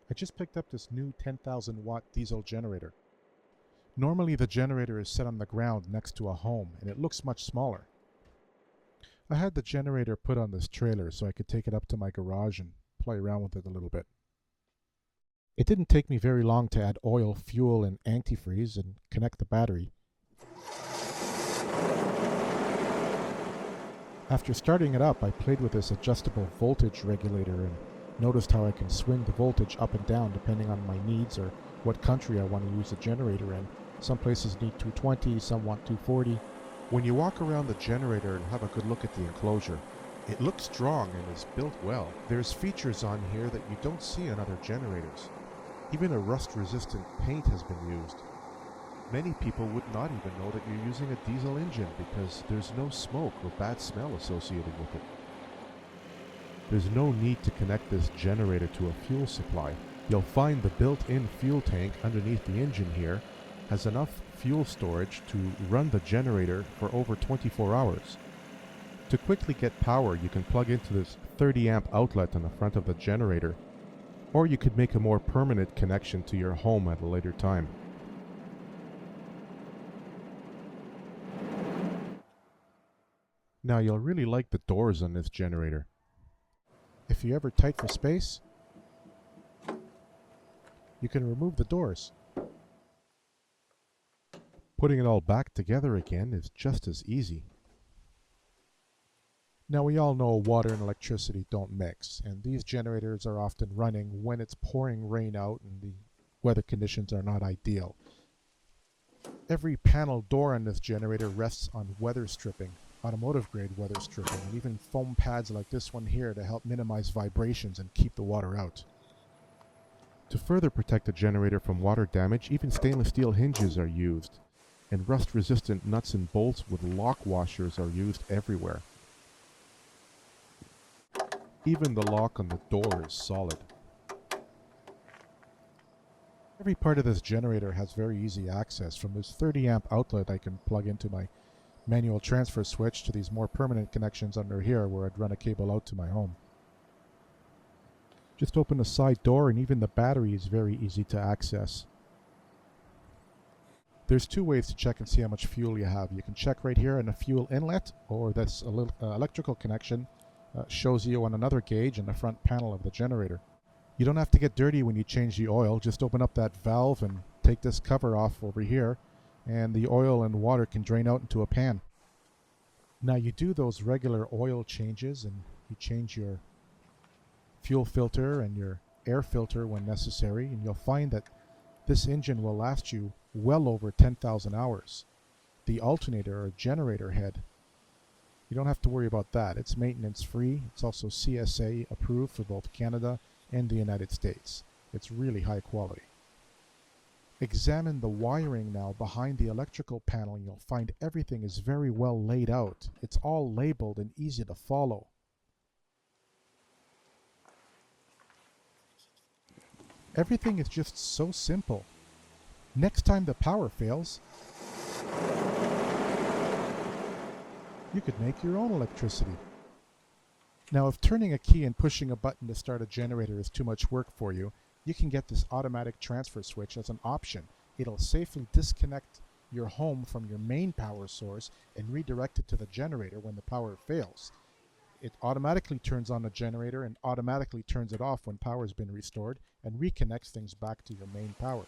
I just picked up this new 10,000 watt diesel generator. Normally the generator is set on the ground next to a home and it looks much smaller. I had the generator put on this trailer so I could take it up to my garage and play around with it a little bit. It didn't take me very long to add oil, fuel, and antifreeze and connect the battery. After starting it up, I played with this adjustable voltage regulator and noticed how I can swing the voltage up and down depending on my needs or what country I want to use the generator in. Some places need 220, some want 240. When you walk around the generator and have a good look at the enclosure, it looks strong and is built well. There's features on here that you don't see on other generators. Even a rust-resistant paint has been used. Many people would not even know that you're using a diesel engine because there's no smoke or bad smell associated with it. There's no need to connect this generator to a fuel supply. You'll find the built-in fuel tank underneath the engine here has enough fuel storage to run the generator for over 24 hours. To quickly get power, you can plug into this 30 amp outlet on the front of the generator, or you could make a more permanent connection to your home at a later time. Now you'll really like the doors on this generator. If you're ever tight for space, you can remove the doors. Putting it all back together again is just as easy. Now we all know water and electricity don't mix, and these generators are often running when it's pouring rain out and the weather conditions are not ideal. Every panel door on this generator rests on weather stripping, automotive grade weather stripping, and even foam pads like this one here to help minimize vibrations and keep the water out. To further protect the generator from water damage, even stainless steel hinges are used, and rust-resistant nuts and bolts with lock washers are used everywhere. Even the lock on the door is solid. Every part of this generator has very easy access. From this 30 amp outlet I can plug into my manual transfer switch to these more permanent connections under here where I'd run a cable out to my home. Just open the side door and even the battery is very easy to access. There's two ways to check and see how much fuel you have. You can check right here in the fuel inlet, or this electrical connection shows you on another gauge in the front panel of the generator. You don't have to get dirty when you change the oil. Just open up that valve and take this cover off over here, and the oil and water can drain out into a pan. Now you do those regular oil changes and you change your fuel filter and your air filter when necessary, and you'll find that this engine will last you well over 10,000 hours. The alternator or generator head, you don't have to worry about that. It's maintenance free. It's also CSA approved for both Canada and the United States. It's really high quality. Examine the wiring now behind the electrical panel and you'll find everything is very well laid out. It's all labeled and easy to follow. Everything is just so simple. Next time the power fails, you could make your own electricity. Now, if turning a key and pushing a button to start a generator is too much work for you, you can get this automatic transfer switch as an option. It'll safely disconnect your home from your main power source and redirect it to the generator when the power fails. It automatically turns on the generator and automatically turns it off when power has been restored and reconnects things back to your main power.